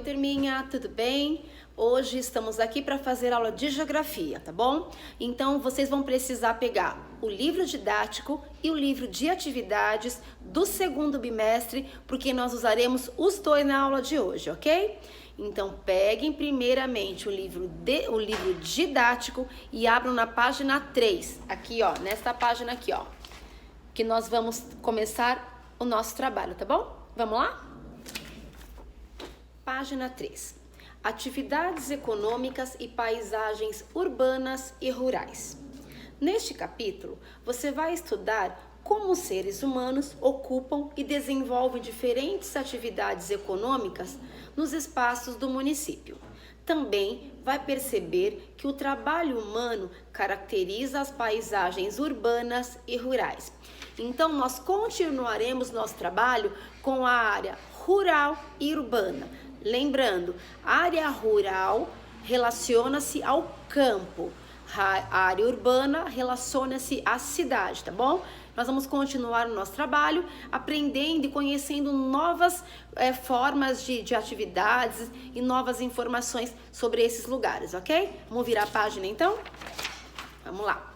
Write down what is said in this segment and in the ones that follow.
Oi, turminha, tudo bem? Hoje estamos aqui para fazer aula de geografia, tá bom? Então, vocês vão precisar pegar o livro didático e o livro de atividades do segundo bimestre, porque nós usaremos os dois na aula de hoje, ok? Então, peguem primeiramente o livro didático e abram na página 3, aqui, ó, nesta página aqui, ó, que nós vamos começar o nosso trabalho, tá bom? Vamos lá? Página 3. Atividades econômicas e paisagens urbanas e rurais. Neste capítulo, você vai estudar como os seres humanos ocupam e desenvolvem diferentes atividades econômicas nos espaços do município. Também vai perceber que o trabalho humano caracteriza as paisagens urbanas e rurais. Então, nós continuaremos nosso trabalho com a área rural e urbana. Lembrando, área rural relaciona-se ao campo, a área urbana relaciona-se à cidade, tá bom? Nós vamos continuar o nosso trabalho aprendendo e conhecendo novas formas de atividades e novas informações sobre esses lugares, ok? Vamos virar a página então? Vamos lá.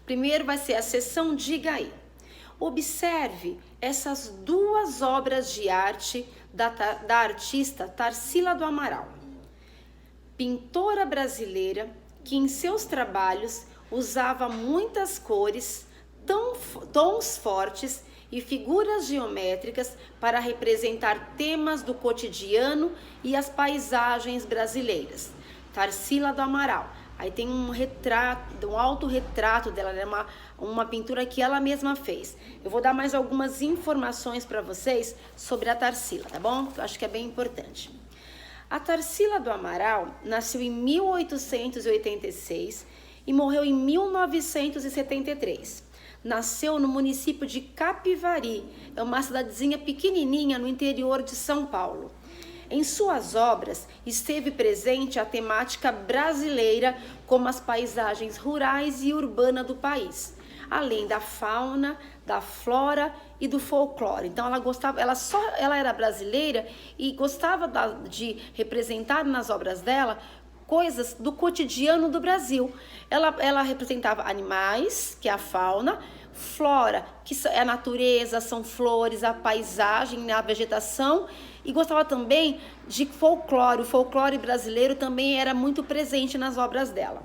Primeiro vai ser a seção Diga aí. Observe essas duas obras de arte da artista Tarsila do Amaral, pintora brasileira que em seus trabalhos usava muitas cores, tons fortes e figuras geométricas para representar temas do cotidiano e as paisagens brasileiras. Tarsila do Amaral. Aí tem um retrato, um autorretrato dela, né? Uma pintura que ela mesma fez. Eu vou dar mais algumas informações para vocês sobre a Tarsila, tá bom? Eu acho que é bem importante. A Tarsila do Amaral nasceu em 1886 e morreu em 1973. Nasceu no município de Capivari, é uma cidadezinha pequenininha no interior de São Paulo. Em suas obras esteve presente a temática brasileira, como as paisagens rurais e urbanas do país, além da fauna, da flora e do folclore. Então ela era brasileira e gostava de representar nas obras dela coisas do cotidiano do Brasil. Ela representava animais, que é a fauna, flora, que é a natureza, são flores, a paisagem, a vegetação, e gostava também de folclore. O folclore brasileiro também era muito presente nas obras dela.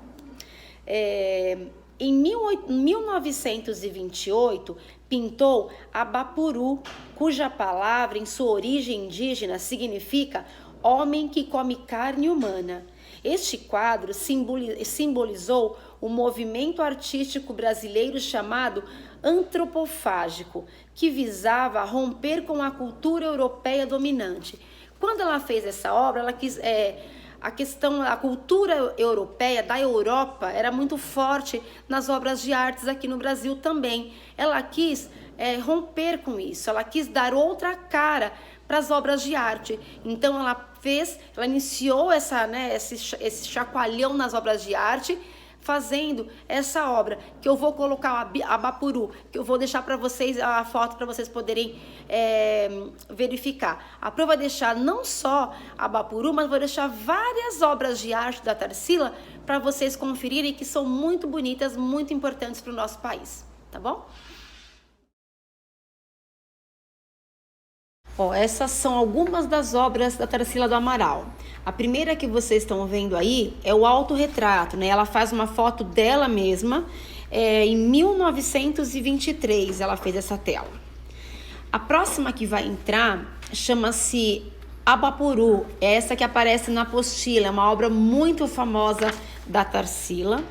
Em 1928, pintou Abapuru, cuja palavra, em sua origem indígena, significa homem que come carne humana. Este quadro simbolizou o movimento artístico brasileiro chamado antropofágico, que visava romper com a cultura europeia dominante. Quando ela fez essa obra, ela quis... A cultura europeia, da Europa, era muito forte nas obras de artes aqui no Brasil também. Ela quis romper com isso, ela quis dar outra cara para as obras de arte. Então ela iniciou esse chacoalhão nas obras de arte, fazendo essa obra, que eu vou colocar a Bapuru, que eu vou deixar para vocês a foto para vocês poderem verificar. A prova vai deixar não só a Bapuru, mas vou deixar várias obras de arte da Tarsila para vocês conferirem, que são muito bonitas, muito importantes para o nosso país, tá bom? Essas são algumas das obras da Tarsila do Amaral. A primeira que vocês estão vendo aí é o autorretrato, né? Ela faz uma foto dela mesma, em 1923 ela fez essa tela. A próxima que vai entrar chama-se Abapuru, é essa que aparece na apostila, é uma obra muito famosa da Tarsila.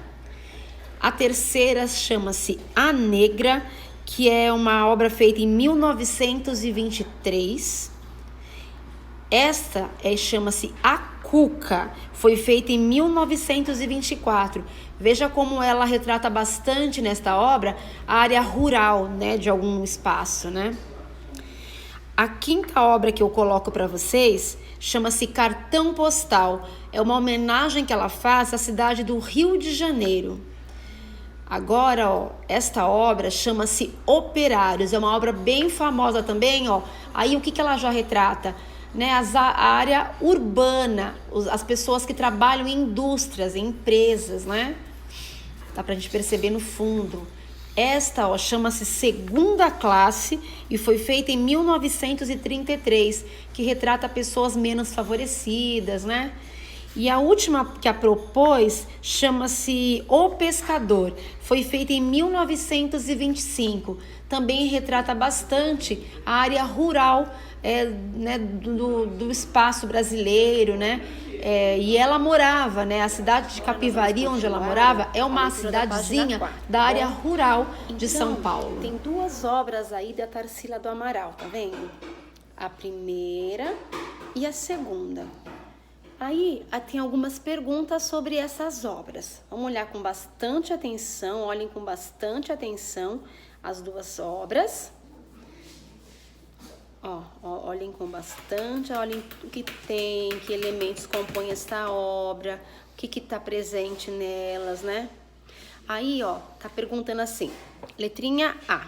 A terceira chama-se A Negra, que é uma obra feita em 1923. Esta chama-se A Cuca, foi feita em 1924. Veja como ela retrata bastante nesta obra a área rural, né, de algum espaço, né? A quinta obra que eu coloco para vocês chama-se Cartão Postal. É uma homenagem que ela faz à cidade do Rio de Janeiro. Agora, esta obra chama-se Operários, é uma obra bem famosa também, Aí o que ela já retrata? né, a área urbana, as pessoas que trabalham em indústrias, em empresas, né? Dá pra gente perceber no fundo. Esta, ó, chama-se segunda classe e foi feita em 1933, que retrata pessoas menos favorecidas, né? E a última que a propôs chama-se O Pescador, foi feita em 1925, também retrata bastante a área rural, né, do espaço brasileiro, né? E ela morava, né? A cidade de Capivari, onde ela morava, é uma cidadezinha da área rural de São Paulo. Tem duas obras aí da Tarsila do Amaral, tá vendo? A primeira e a segunda. Aí tem algumas perguntas sobre essas obras. Vamos olhar com bastante atenção, olhem com bastante atenção as duas obras. Olhem com bastante, olhem o que tem, que elementos compõem esta obra, o que está presente nelas, né? Aí, tá perguntando assim, letrinha A.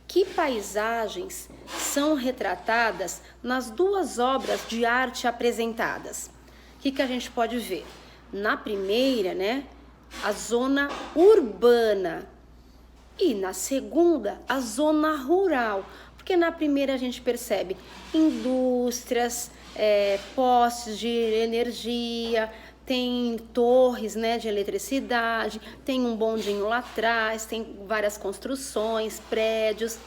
Que paisagens são retratadas nas duas obras de arte apresentadas? O que a gente pode ver? Na primeira, né, a zona urbana e na segunda, a zona rural. Porque na primeira a gente percebe indústrias, postes de energia, tem torres, né, de eletricidade, tem um bondinho lá atrás, tem várias construções, prédios.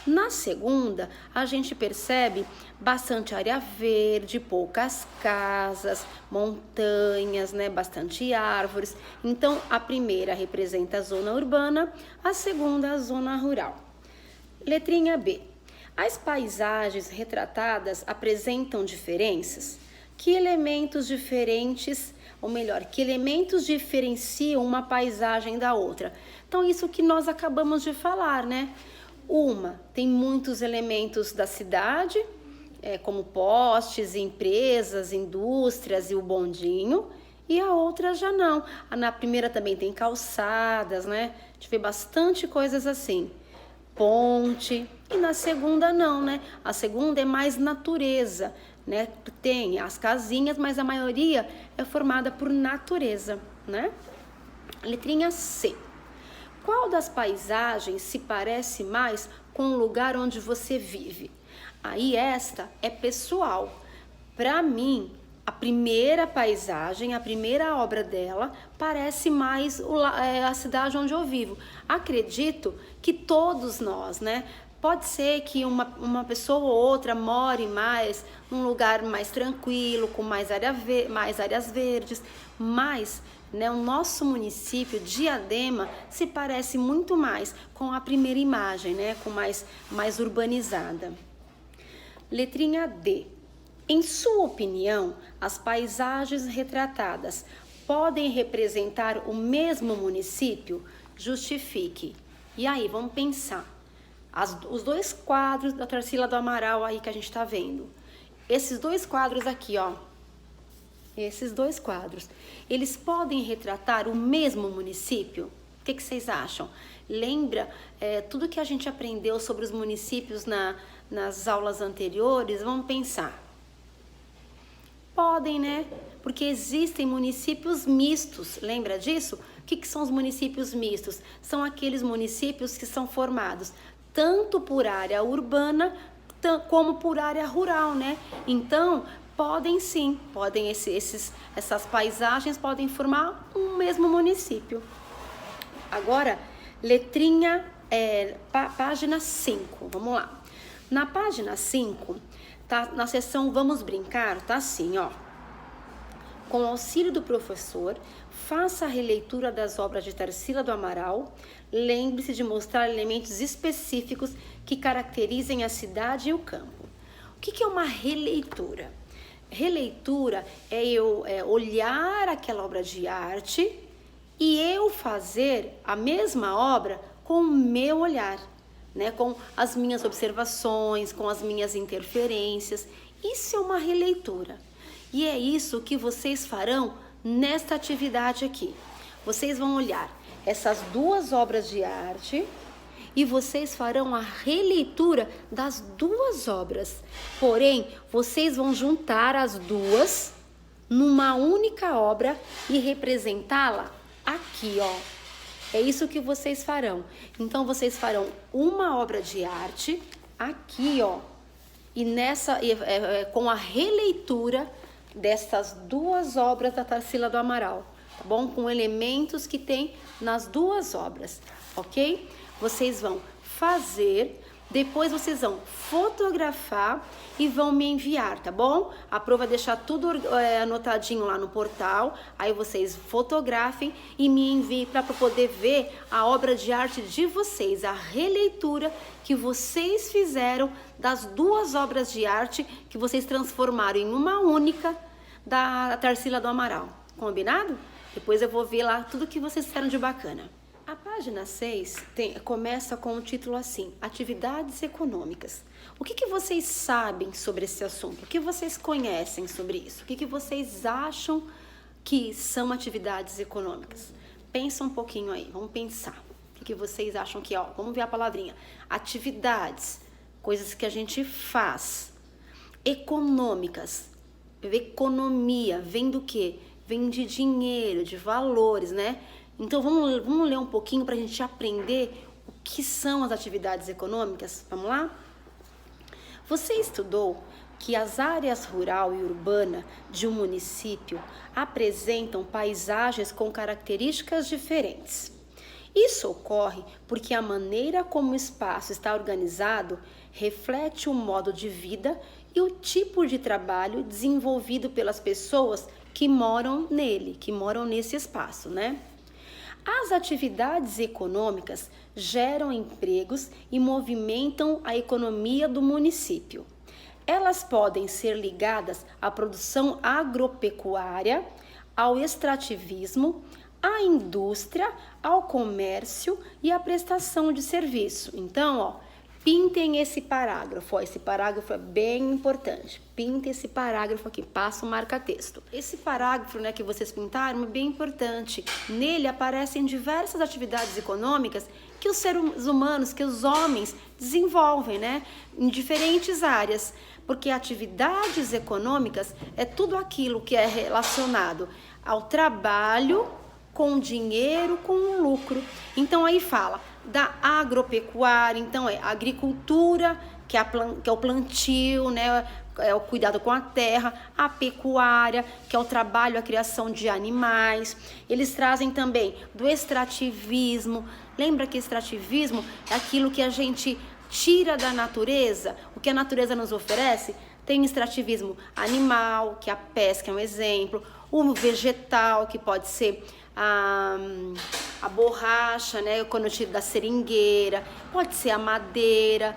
Na segunda, a gente percebe bastante área verde, poucas casas, montanhas, né, bastante árvores. Então, a primeira representa a zona urbana, a segunda a zona rural. Letrinha B. As paisagens retratadas apresentam diferenças? Que elementos diferentes, ou melhor, que elementos diferenciam uma paisagem da outra? Então, isso que nós acabamos de falar, né? Uma tem muitos elementos da cidade, como postes, empresas, indústrias e o bondinho, e a outra já não. Na primeira também tem calçadas, né? A gente vê bastante coisas assim. Ponte, e na segunda não, né? A segunda é mais natureza, né? Tem as casinhas, mas a maioria é formada por natureza, né? Letrinha C. Qual das paisagens se parece mais com o lugar onde você vive? Aí esta é pessoal. Para mim, a primeira paisagem, a primeira obra dela, parece mais a cidade onde eu vivo. Acredito que todos nós, né? Pode ser que uma pessoa ou outra more mais num lugar mais tranquilo, com mais áreas verdes, mas, né, o nosso município, Diadema, se parece muito mais com a primeira imagem, né? Com mais urbanizada. Letrinha D. Em sua opinião, as paisagens retratadas podem representar o mesmo município? Justifique. E aí, vamos pensar. Os dois quadros da Tarsila do Amaral aí que a gente está vendo. Esses dois quadros aqui, esses dois quadros, eles podem retratar o mesmo município? O que vocês acham? Lembra tudo que a gente aprendeu sobre os municípios nas aulas anteriores? Vamos pensar. Podem, né? Porque existem municípios mistos, lembra disso? O que são os municípios mistos? São aqueles municípios que são formados tanto por área urbana como por área rural, né? Então, podem sim, essas paisagens podem formar um mesmo município. Agora, letrinha, página 5, vamos lá. Na página 5, tá, na seção Vamos Brincar, tá assim, Com o auxílio do professor, faça a releitura das obras de Tarsila do Amaral. Lembre-se de mostrar elementos específicos que caracterizem a cidade e o campo. O que é uma releitura? Releitura é eu olhar aquela obra de arte e eu fazer a mesma obra com o meu olhar, né? Com as minhas observações, com as minhas interferências. Isso é uma releitura. E é isso que vocês farão nesta atividade aqui. Vocês vão olhar essas duas obras de arte e vocês farão a releitura das duas obras. Porém, vocês vão juntar as duas numa única obra e representá-la aqui, ó. É isso que vocês farão. Então, vocês farão uma obra de arte aqui, ó. E com a releitura dessas duas obras da Tarsila do Amaral, tá bom? Com elementos que tem nas duas obras, ok? Vocês vão fazer, depois vocês vão fotografar e vão me enviar, tá bom? A Pro vai deixar tudo anotadinho lá no portal, aí vocês fotografem e me enviem para poder ver a obra de arte de vocês, a releitura que vocês fizeram das duas obras de arte que vocês transformaram em uma única da Tarsila do Amaral. Combinado? Depois eu vou ver lá tudo que vocês fizeram de bacana. A página 6 começa com o título assim, Atividades Econômicas. O que vocês sabem sobre esse assunto? O que vocês conhecem sobre isso? O que vocês acham que são atividades econômicas? Pensa um pouquinho aí, vamos pensar. O que vocês acham que, ó, vamos ver a palavrinha. Atividades, coisas que a gente faz. Econômicas, economia, vem do quê? Vem de dinheiro, de valores, né? Então, vamos ler um pouquinho para a gente aprender o que são as atividades econômicas? Vamos lá? Você estudou que as áreas rural e urbana de um município apresentam paisagens com características diferentes. Isso ocorre porque a maneira como o espaço está organizado reflete o modo de vida e o tipo de trabalho desenvolvido pelas pessoas que moram nele, que moram nesse espaço, né? As atividades econômicas geram empregos e movimentam a economia do município. Elas podem ser ligadas à produção agropecuária, ao extrativismo, à indústria, ao comércio e à prestação de serviço. Então, ó, pintem esse parágrafo. Ó, esse parágrafo é bem importante. Pintem esse parágrafo aqui, passa o marca-texto. Esse parágrafo, né, que vocês pintaram é bem importante. Nele aparecem diversas atividades econômicas que os seres humanos, que os homens desenvolvem, né, em diferentes áreas. Porque atividades econômicas é tudo aquilo que é relacionado ao trabalho, com dinheiro, com lucro. Então aí fala da agropecuária, então é agricultura, que é o plantio, né? É o cuidado com a terra, a pecuária, que é o trabalho, a criação de animais. Eles trazem também do extrativismo. Lembra que extrativismo é aquilo que a gente tira da natureza, o que a natureza nos oferece? Tem extrativismo animal, que a pesca é um exemplo, o vegetal, que pode ser a borracha, né, quando eu tiro da seringueira, pode ser a madeira.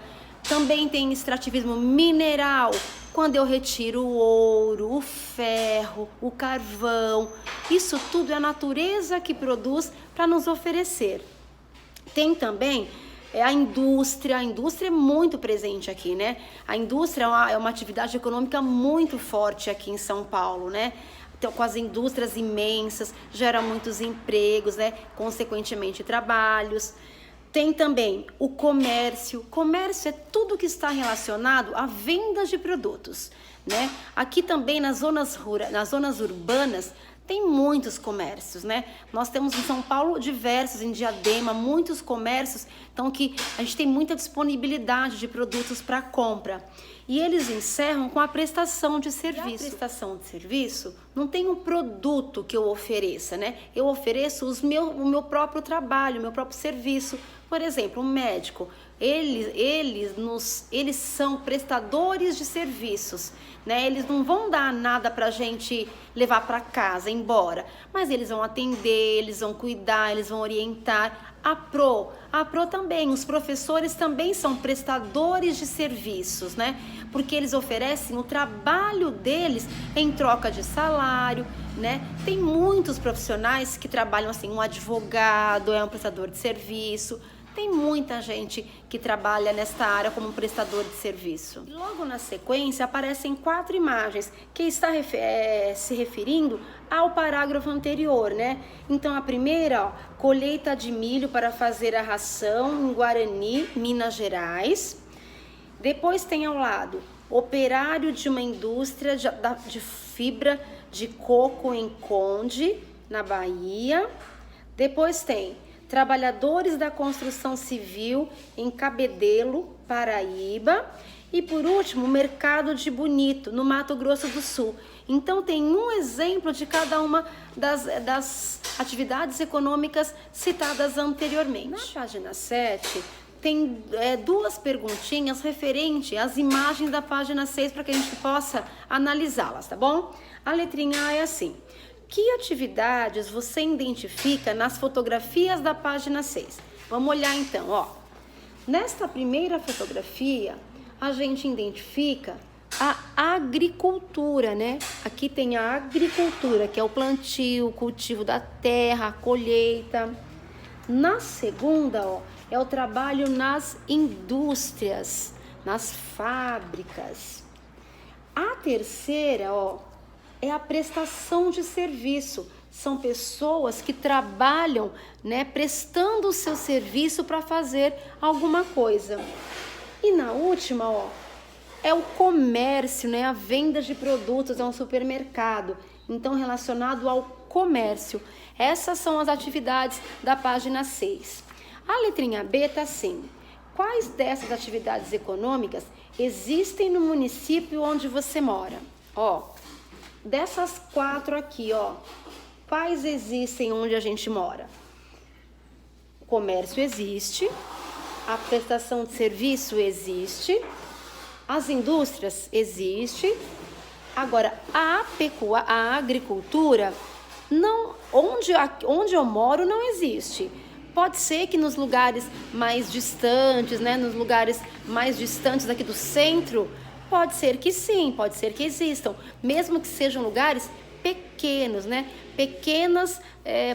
Também tem extrativismo mineral, quando eu retiro o ouro, o ferro, o carvão. Isso tudo é a natureza que produz para nos oferecer. Tem também a indústria é muito presente aqui, né? A indústria é uma atividade econômica muito forte aqui em São Paulo, né? Então, com as indústrias imensas, gera muitos empregos, né? Consequentemente, trabalhos. Tem também o comércio. Comércio é tudo que está relacionado à venda de produtos, né? Aqui também nas zonas urbanas, tem muitos comércios, né? Nós temos em São Paulo diversos, em Diadema, muitos comércios, então que a gente tem muita disponibilidade de produtos para compra. E eles encerram com a prestação de serviço. E a prestação de serviço não tem um produto que eu ofereça, né? Eu ofereço o meu próprio trabalho, o meu próprio serviço. Por exemplo, um médico, eles são prestadores de serviços, né? Eles não vão dar nada pra gente levar para casa, embora, mas eles vão atender, eles vão cuidar, eles vão orientar. A Pro também, os professores também são prestadores de serviços, né? Porque eles oferecem o trabalho deles em troca de salário, né? Tem muitos profissionais que trabalham assim, um advogado é um prestador de serviço, Tem muita gente que trabalha nesta área como prestador de serviço. Logo na sequência aparecem 4 imagens que está se referindo ao parágrafo anterior, né? Então a primeira, ó, colheita de milho para fazer a ração em Guarani, Minas Gerais. Depois tem ao lado, operário de uma indústria de fibra de coco em Conde, na Bahia. Depois tem trabalhadores da construção civil em Cabedelo, Paraíba. E por último, mercado de Bonito, no Mato Grosso do Sul. Então tem um exemplo de cada uma das atividades econômicas citadas anteriormente. Na página 7, tem 2 perguntinhas referente às imagens da página 6 para que a gente possa analisá-las, tá bom? A letrinha A é assim: que atividades você identifica nas fotografias da página 6? Vamos olhar então, ó. Nesta primeira fotografia, a gente identifica a agricultura, né? Aqui tem a agricultura, que é o plantio, o cultivo da terra, a colheita. Na segunda, ó, é o trabalho nas indústrias, nas fábricas. A terceira, ó, é a prestação de serviço. São pessoas que trabalham, né, prestando o seu serviço para fazer alguma coisa. E na última, ó, é o comércio, né, a venda de produtos, é um supermercado. Então, relacionado ao comércio. Essas são as atividades da página 6. A letrinha B está assim: quais dessas atividades econômicas existem no município onde você mora? Ó, dessas 4 aqui, ó, quais existem onde a gente mora? O comércio existe, a prestação de serviço existe, as indústrias existe. Agora, a agricultura, não, onde eu moro não existe. Pode ser que nos lugares mais distantes, né, nos lugares mais distantes aqui do centro, pode ser que sim, pode ser que existam, mesmo que sejam lugares pequenos, né? Pequenas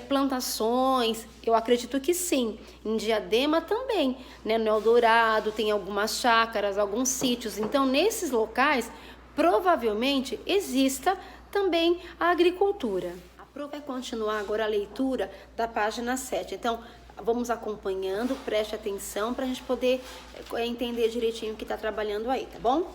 plantações, eu acredito que sim. Em Diadema também, né? No Eldorado tem algumas chácaras, alguns sítios. Então, nesses locais, provavelmente exista também a agricultura. A Pro vai continuar agora a leitura da página 7. Então, vamos acompanhando, preste atenção para a gente poder entender direitinho o que está trabalhando aí, tá bom?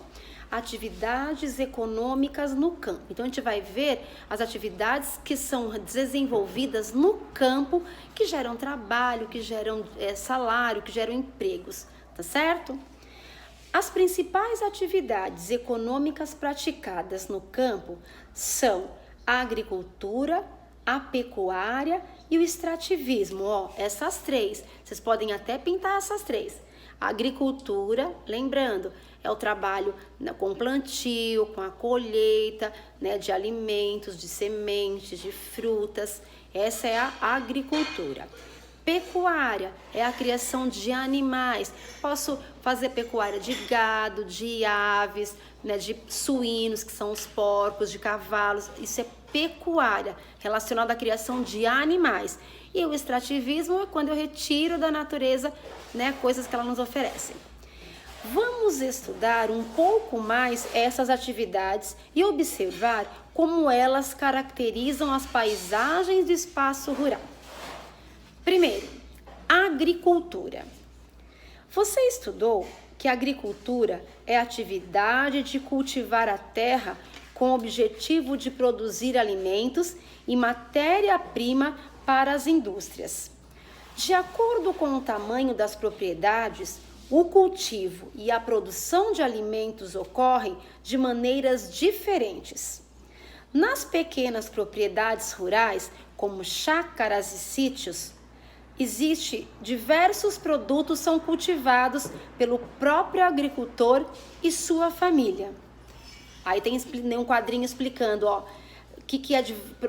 Atividades econômicas no campo. Então, a gente vai ver as atividades que são desenvolvidas no campo, que geram trabalho, que geram salário, que geram empregos, tá certo? As principais atividades econômicas praticadas no campo são a agricultura, a pecuária e o extrativismo. Ó, essas 3. Vocês podem até pintar essas 3. A agricultura, lembrando, é o trabalho com plantio, com a colheita, né, de alimentos, de sementes, de frutas. Essa é a agricultura. Pecuária é a criação de animais. Posso fazer pecuária de gado, de aves, né, de suínos, que são os porcos, de cavalos. Isso é pecuária, relacionada à criação de animais. E o extrativismo é quando eu retiro da natureza, né, coisas que ela nos oferece. Vamos estudar um pouco mais essas atividades e observar como elas caracterizam as paisagens do espaço rural. Primeiro, agricultura. Você estudou que a agricultura é a atividade de cultivar a terra com o objetivo de produzir alimentos e matéria-prima para as indústrias. De acordo com o tamanho das propriedades, o cultivo e a produção de alimentos ocorrem de maneiras diferentes. Nas pequenas propriedades rurais, como chácaras e sítios, diversos produtos são cultivados pelo próprio agricultor e sua família. Aí tem um quadrinho explicando, ó, o que é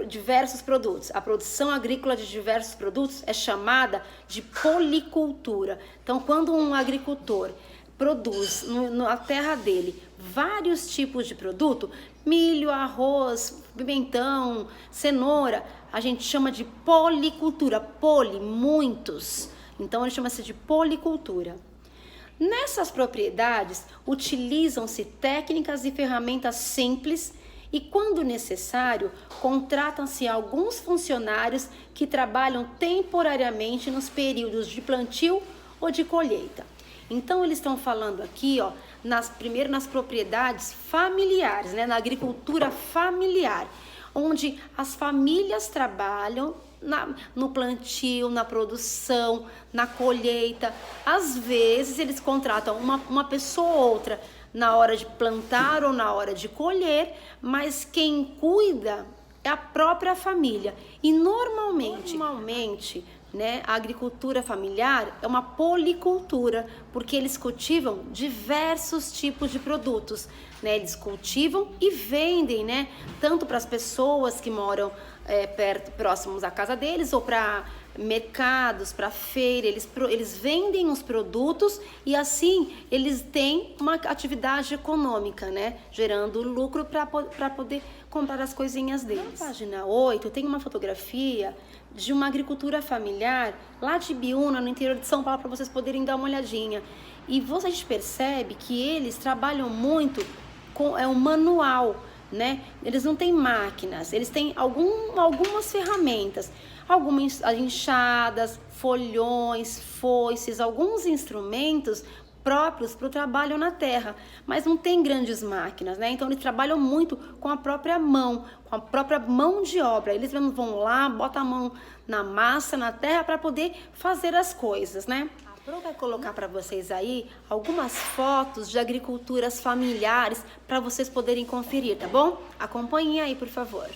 diversos produtos. A produção agrícola de diversos produtos é chamada de policultura. Então, quando um agricultor produz na terra dele vários tipos de produto, milho, arroz, pimentão, cenoura, a gente chama de policultura. Poli, muitos. Então, ele chama-se de policultura. Nessas propriedades, utilizam-se técnicas e ferramentas simples e, quando necessário, contratam-se alguns funcionários que trabalham temporariamente nos períodos de plantio ou de colheita. Então, eles estão falando aqui, ó, primeiro nas propriedades familiares, né, na agricultura familiar, onde as famílias trabalham no plantio, na produção, na colheita. Às vezes eles contratam uma pessoa ou outra na hora de plantar ou na hora de colher, mas quem cuida é a própria família. E normalmente, né, a agricultura familiar é uma policultura, porque eles cultivam diversos tipos de produtos, né? Eles cultivam e vendem, né, tanto para as pessoas que moram próximos à casa deles, ou para mercados, para feira. Eles vendem os produtos e assim eles têm uma atividade econômica, né, gerando lucro para poder comprar as coisinhas deles. Na página 8 tem uma fotografia de uma agricultura familiar lá de Biúna, no interior de São Paulo, para vocês poderem dar uma olhadinha. E a gente percebe que eles trabalham muito com um manual, né? Eles não têm máquinas, eles têm algumas ferramentas, algumas enxadas, folhões, foices, alguns instrumentos próprios para o trabalho na terra, mas não tem grandes máquinas, né? Então eles trabalham muito com a própria mão de obra. Eles vão lá, botam a mão na massa, na terra, para poder fazer as coisas, né? A Pro vai colocar para vocês aí algumas fotos de agriculturas familiares para vocês poderem conferir, tá bom? Acompanhem aí, por favor.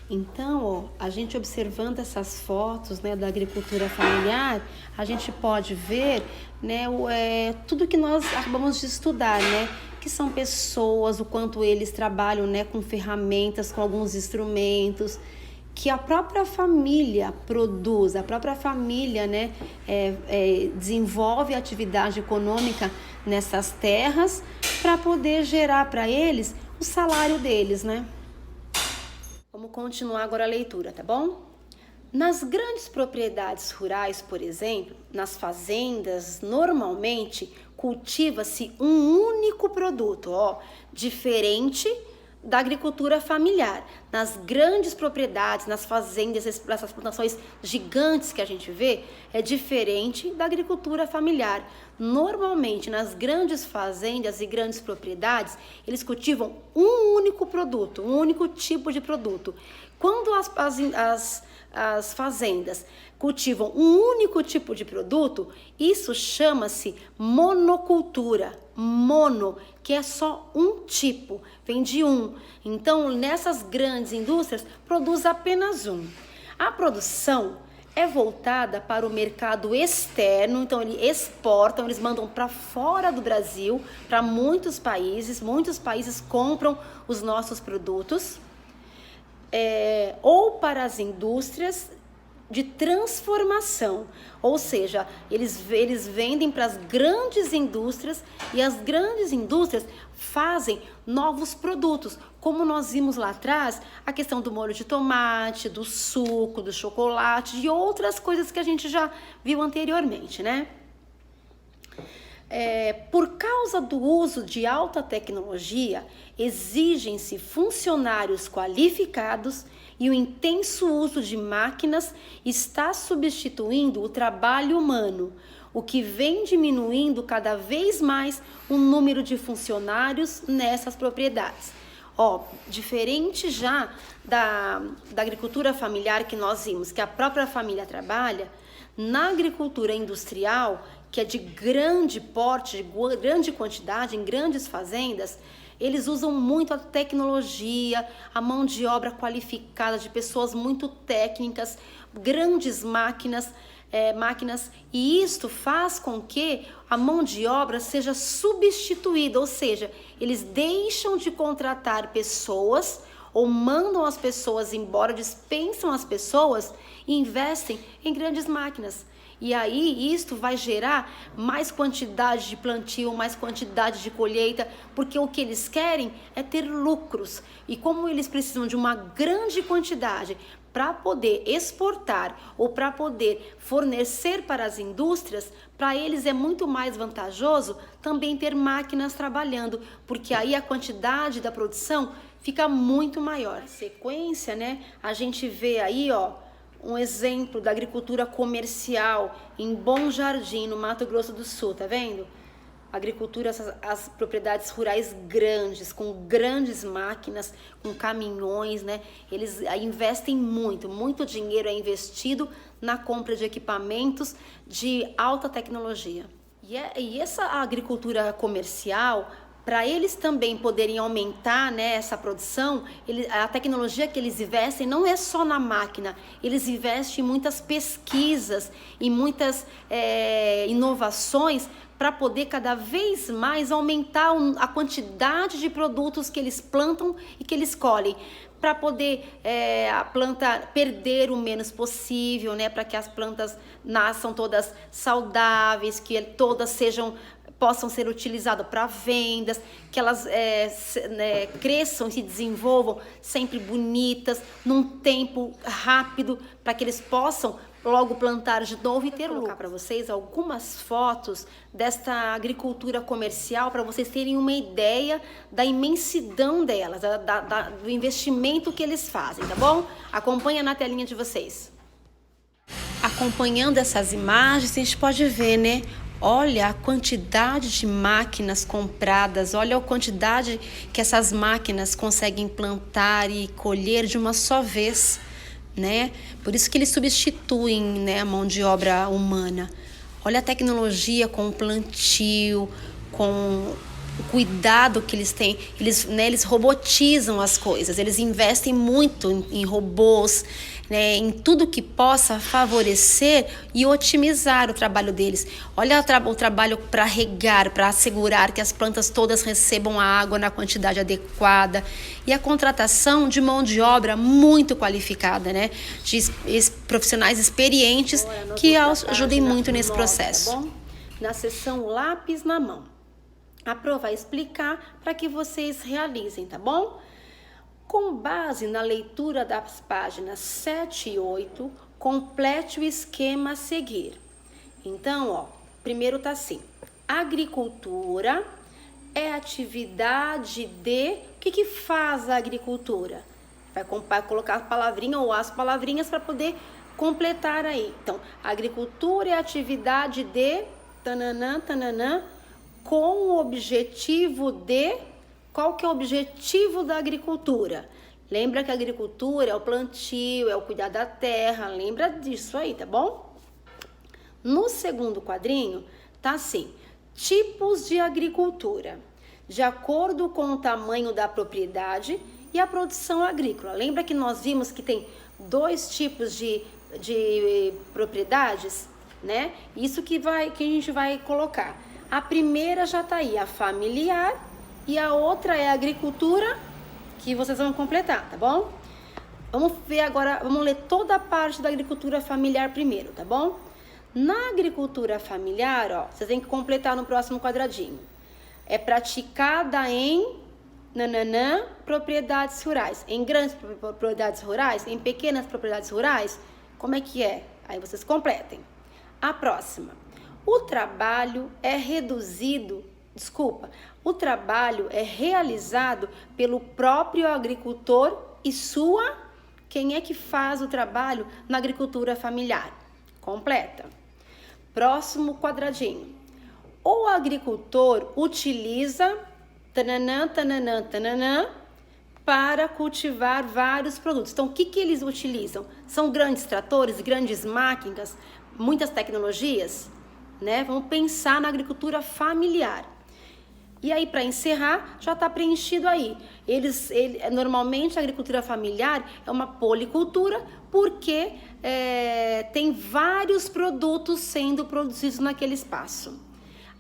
Então, ó, a gente observando essas fotos, né, da agricultura familiar, a gente pode ver, né, tudo que nós acabamos de estudar, né, que são pessoas, o quanto eles trabalham, né, com ferramentas, com alguns instrumentos, que a própria família produz, a própria família, né, desenvolve atividade econômica nessas terras para poder gerar para eles o salário deles, né? Vamos continuar agora a leitura, tá bom? Nas grandes propriedades rurais, por exemplo, nas fazendas, normalmente cultiva-se um único produto, ó, diferente da agricultura familiar. Nas grandes propriedades, nas fazendas, essas plantações gigantes que a gente vê, é diferente da agricultura familiar. Normalmente, nas grandes fazendas e grandes propriedades, eles cultivam um único produto, um único tipo de produto. Quando as fazendas cultivam um único tipo de produto, isso chama-se monocultura. Mono, que é só um tipo, vem de um. Então, nessas grandes indústrias, produz apenas um. A produção é voltada para o mercado externo, então eles mandam para fora do Brasil, para muitos países compram os nossos produtos, ou para as indústrias de transformação, ou seja, eles vendem para as grandes indústrias e as grandes indústrias fazem novos produtos, como nós vimos lá atrás, a questão do molho de tomate, do suco, do chocolate e outras coisas que a gente já viu anteriormente, né? Por causa do uso de alta tecnologia, exigem-se funcionários qualificados e o intenso uso de máquinas está substituindo o trabalho humano, o que vem diminuindo cada vez mais o número de funcionários nessas propriedades. Diferente já da agricultura familiar que nós vimos, que a própria família trabalha, na agricultura industrial, que é de grande porte, de grande quantidade, em grandes fazendas, eles usam muito a tecnologia, a mão de obra qualificada de pessoas muito técnicas, grandes máquinas, e isto faz com que a mão de obra seja substituída, ou seja, eles deixam de contratar pessoas ou mandam as pessoas embora, dispensam as pessoas e investem em grandes máquinas. E aí isto vai gerar mais quantidade de plantio, mais quantidade de colheita, porque o que eles querem é ter lucros. E como eles precisam de uma grande quantidade para poder exportar ou para poder fornecer para as indústrias, para eles é muito mais vantajoso também ter máquinas trabalhando, porque aí a quantidade da produção fica muito maior. Na sequência, né, a gente vê aí, ó, um exemplo da agricultura comercial em Bom Jardim, no Mato Grosso do Sul, tá vendo? Agricultura, as propriedades rurais grandes, com grandes máquinas, com caminhões, né? Eles investem muito dinheiro é investido na compra de equipamentos de alta tecnologia. E essa agricultura comercial, para eles também poderem aumentar, né, essa produção, a tecnologia que eles investem não é só na máquina, eles investem em muitas pesquisas, em muitas inovações, para poder cada vez mais aumentar a quantidade de produtos que eles plantam e que eles colhem, para poder a planta perder o menos possível, né, para que as plantas nasçam todas saudáveis, que todas possam ser utilizadas para vendas, que elas cresçam e se desenvolvam sempre bonitas, num tempo rápido, para que eles possam logo plantar de novo e ter lucro. Vou colocar para vocês algumas fotos desta agricultura comercial para vocês terem uma ideia da imensidão delas, do investimento que eles fazem, tá bom? Acompanha na telinha de vocês. Acompanhando essas imagens, a gente pode ver, né? Olha a quantidade de máquinas compradas, olha a quantidade que essas máquinas conseguem plantar e colher de uma só vez, né? Por isso que eles substituem, né, a mão de obra humana. Olha a tecnologia com o plantio, com o cuidado que eles têm. Eles robotizam as coisas, eles investem muito em robôs, né, em tudo que possa favorecer e otimizar o trabalho deles. Olha o trabalho para regar, para assegurar que as plantas todas recebam a água na quantidade adequada, e a contratação de mão de obra muito qualificada, né, de profissionais experientes que ajudem muito nesse processo. Tá bom? Na seção lápis na mão, a Pro vai explicar para que vocês realizem, tá bom? Com base na leitura das páginas 7 e 8, complete o esquema a seguir. Então, ó, primeiro tá assim: agricultura é atividade de... O que faz a agricultura? Vai colocar a palavrinha ou as palavrinhas para poder completar aí. Então, agricultura é atividade de... tananã, tananã, com o objetivo de... Qual que é o objetivo da agricultura? Lembra que a agricultura é o plantio, é o cuidar da terra, lembra disso aí, tá bom? No segundo quadrinho, tá assim: tipos de agricultura, de acordo com o tamanho da propriedade e a produção agrícola. Lembra que nós vimos que tem dois tipos de propriedades, né? Isso que a gente vai colocar. A primeira já tá aí, a familiar, e a outra é a agricultura, que vocês vão completar, tá bom? Vamos ver agora, vamos ler toda a parte da agricultura familiar primeiro, tá bom? Na agricultura familiar, ó, vocês têm que completar no próximo quadradinho. É praticada em propriedades rurais. Em grandes propriedades rurais, em pequenas propriedades rurais, como é que é? Aí vocês completem. A próxima. O trabalho é realizado pelo próprio agricultor e quem é que faz o trabalho na agricultura familiar? Completa. Próximo quadradinho. O agricultor utiliza para cultivar vários produtos. Então, o que eles utilizam? São grandes tratores, grandes máquinas, muitas tecnologias, né? Vamos pensar na agricultura familiar. E aí, para encerrar, já está preenchido aí. Normalmente, a agricultura familiar é uma policultura, porque tem vários produtos sendo produzidos naquele espaço.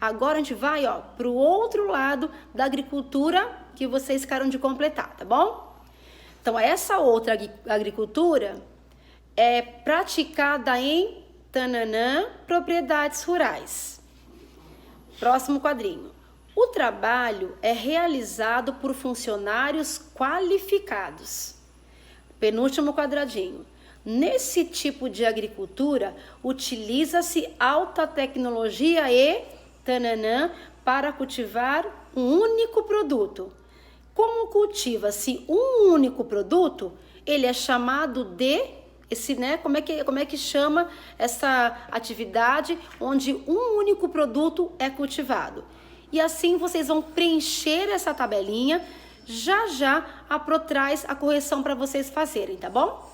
Agora, a gente vai para o outro lado da agricultura que vocês ficaram de completar, tá bom? Então, essa outra agricultura é praticada em propriedades rurais. Próximo quadrinho. O trabalho é realizado por funcionários qualificados. Penúltimo quadradinho. Nesse tipo de agricultura, utiliza-se alta tecnologia e tananã para cultivar um único produto. Como cultiva-se um único produto, ele é chamado de como é que chama essa atividade onde um único produto é cultivado. E assim vocês vão preencher essa tabelinha, já a Pro traz a correção para vocês fazerem, tá bom?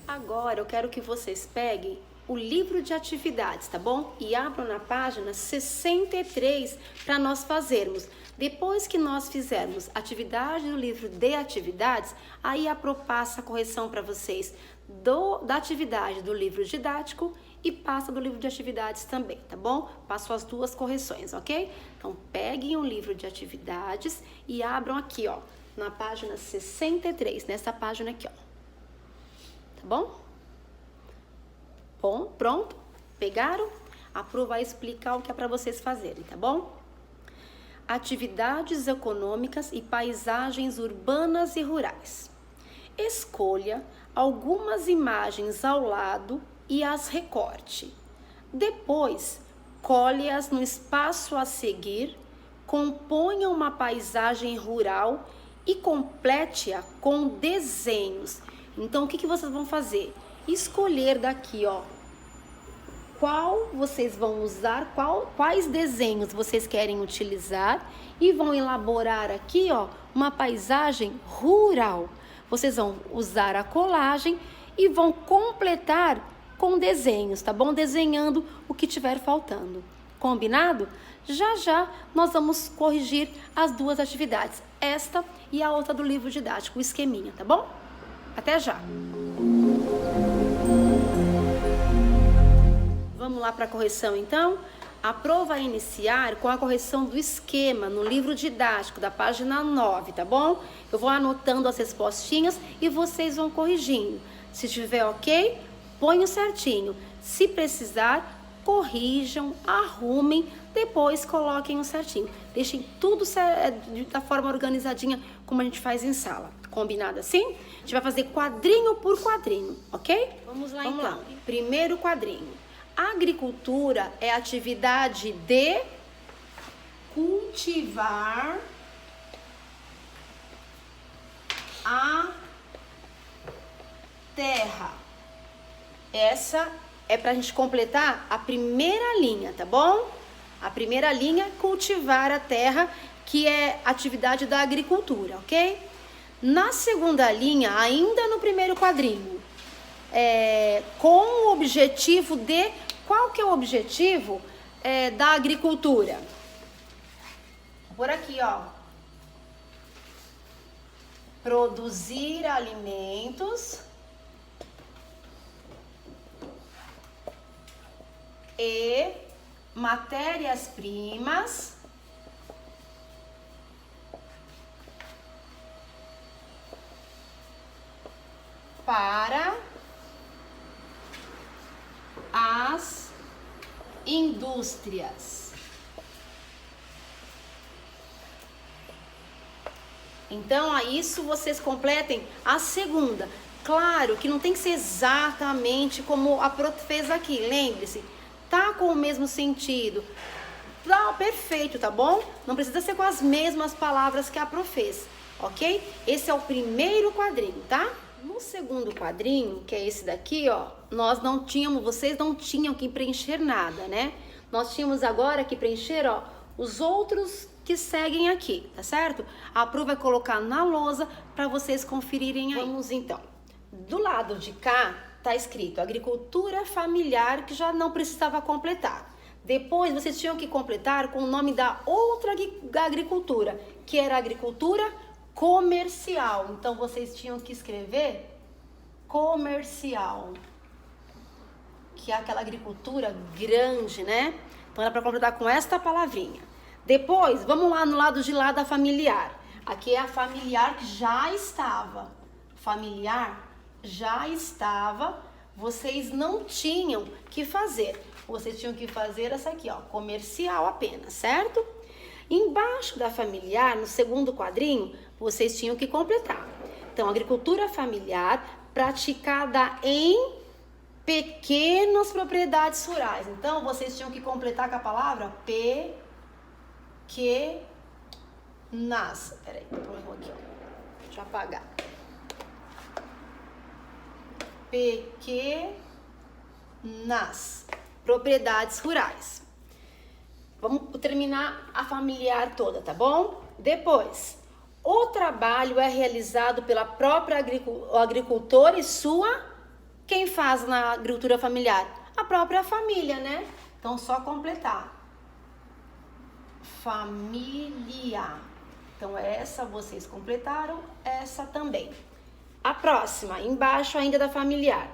Agora eu quero que vocês peguem o livro de atividades, tá bom? E abram na página 63 para nós fazermos. Depois que nós fizermos atividade do livro de atividades, aí a Pro passa a correção para vocês da atividade do livro didático e passa do livro de atividades também, tá bom? Passo as duas correções, ok? Então peguem o livro de atividades e abram aqui, ó, na página 63, nessa página aqui, ó. Tá bom? Bom, pronto? Pegaram? A Pro vai explicar o que é para vocês fazerem, tá bom? Atividades econômicas e paisagens urbanas e rurais. Escolha algumas imagens ao lado e as recorte. Depois, colhe-as no espaço a seguir, componha uma paisagem rural e complete-a com desenhos. Então, o que vocês vão fazer? Escolher daqui, ó, qual vocês vão usar, quais desenhos vocês querem utilizar e vão elaborar aqui, ó, uma paisagem rural. Vocês vão usar a colagem e vão completar com desenhos, tá bom? Desenhando o que tiver faltando. Combinado? Já nós vamos corrigir as duas atividades, esta e a outra do livro didático, o esqueminha, tá bom? Até já! Vamos lá para a correção então? A Pro vai iniciar com a correção do esquema no livro didático da página 9, tá bom? Eu vou anotando as respostinhas e vocês vão corrigindo. Se tiver ok, ponham certinho. Se precisar, corrijam, arrumem, depois coloquem o certinho. Deixem tudo da forma organizadinha como a gente faz em sala. Combinado assim? A gente vai fazer quadrinho por quadrinho, ok? Vamos lá então. Primeiro quadrinho. A agricultura é a atividade de cultivar a terra. Essa é pra gente completar a primeira linha, tá bom? A primeira linha, cultivar a terra, que é atividade da agricultura, ok? Na segunda linha, ainda no primeiro quadrinho, com o objetivo de... Qual que é o objetivo da agricultura? Por aqui, ó. Produzir alimentos e matérias-primas para as indústrias. Então, a isso vocês completem a segunda. Claro que não tem que ser exatamente como a Pro fez aqui, lembre-se, tá com o mesmo sentido. Tá, perfeito, tá bom? Não precisa ser com as mesmas palavras que a Pro fez, ok? Esse é o primeiro quadrinho, tá? No segundo quadrinho, que é esse daqui, ó, vocês não tinham que preencher nada, né? Nós tínhamos agora que preencher, ó, os outros que seguem aqui, tá certo? A Pro vai colocar na lousa para vocês conferirem aí. Vamos então. Do lado de cá tá escrito agricultura familiar, que já não precisava completar. Depois vocês tinham que completar com o nome da outra agricultura, que era agricultura comercial. Então vocês tinham que escrever comercial, que é aquela agricultura grande, né? Então era para completar com esta palavrinha. Depois, vamos lá no lado de lá da familiar. Aqui é a familiar que já estava. Familiar já estava. Vocês não tinham que fazer. Vocês tinham que fazer essa aqui, ó, comercial apenas, certo? Embaixo da familiar, no segundo quadrinho, vocês tinham que completar. Então, agricultura familiar praticada em pequenas propriedades rurais. Então, vocês tinham que completar com a palavra pequenas. Peraí, errou aqui, ó. Deixa eu apagar. Pequenas propriedades rurais. Vamos terminar a familiar toda, tá bom? Depois, o trabalho é realizado pela própria agricultor e quem faz na agricultura familiar? A própria família, né? Então, só completar. Família. Então, essa vocês completaram, essa também. A próxima, embaixo ainda da familiar.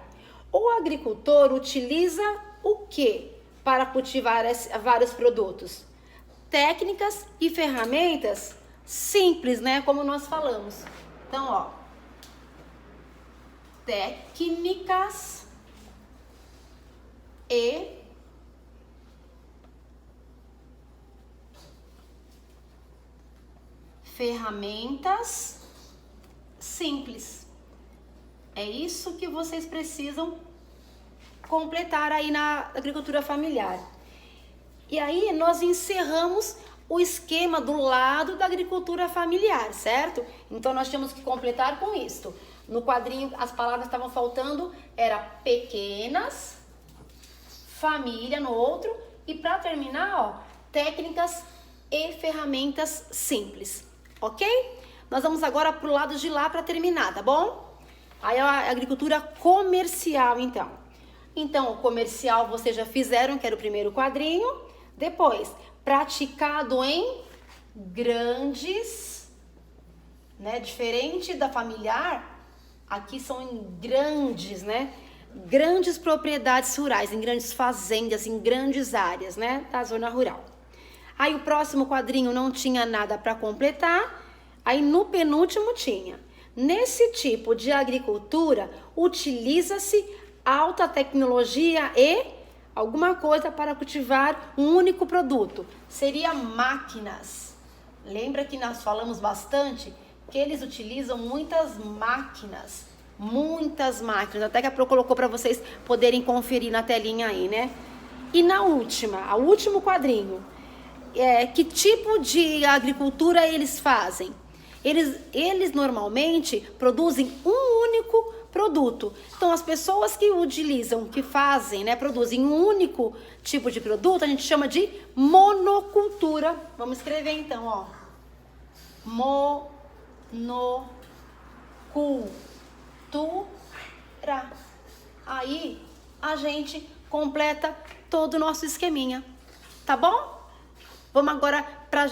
O agricultor utiliza o quê para cultivar vários produtos? Técnicas e ferramentas simples, né? Como nós falamos. Então, ó. Técnicas e ferramentas simples. É isso que vocês precisam completar aí na agricultura familiar. E aí nós encerramos o esquema do lado da agricultura familiar, certo? Então nós temos que completar com isto. No quadrinho as palavras estavam faltando, era pequenas, família no outro, e para terminar, ó, técnicas e ferramentas simples, ok? Nós vamos agora pro lado de lá para terminar, tá bom? Aí a agricultura comercial, então. Então, o comercial vocês já fizeram, que era o primeiro quadrinho. Depois, praticado em grandes, né? Diferente da familiar, aqui são em grandes, né? Grandes propriedades rurais, em grandes fazendas, em grandes áreas, né? Da zona rural. Aí o próximo quadrinho não tinha nada para completar. Aí no penúltimo tinha. Nesse tipo de agricultura, utiliza-se alta tecnologia e alguma coisa para cultivar um único produto. Seria máquinas. Lembra que nós falamos bastante que eles utilizam muitas máquinas. Muitas máquinas. Até que a Pro colocou para vocês poderem conferir na telinha aí, né? E na última, o último quadrinho. Que tipo de agricultura eles fazem? Eles normalmente produzem um único produto. Então, as pessoas que utilizam, que fazem, né, produzem um único tipo de produto, a gente chama de monocultura. Vamos escrever então, ó. Monocultura. Aí, a gente completa todo o nosso esqueminha. Tá bom? Vamos agora,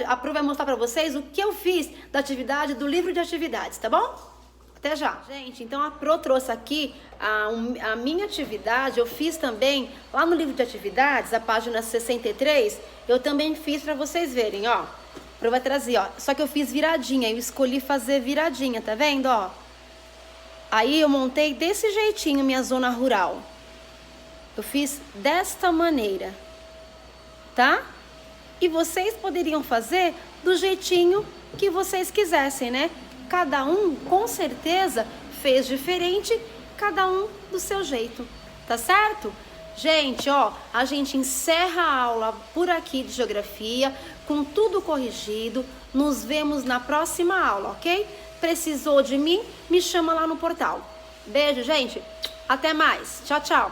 a Pro vai mostrar para vocês o que eu fiz da atividade do livro de atividades, tá bom? Até já. Gente, então a Pro trouxe aqui a minha atividade, eu fiz também, lá no livro de atividades, a página 63, eu também fiz para vocês verem, ó. A Pro vai trazer, ó, só que eu fiz viradinha, eu escolhi fazer viradinha, tá vendo, ó? Aí eu montei desse jeitinho minha zona rural. Eu fiz desta maneira, tá? E vocês poderiam fazer do jeitinho que vocês quisessem, né? Cada um, com certeza, fez diferente, cada um do seu jeito, tá certo? Gente, ó, a gente encerra a aula por aqui de geografia, com tudo corrigido. Nos vemos na próxima aula, ok? Precisou de mim? Me chama lá no portal. Beijo, gente. Até mais. Tchau, tchau.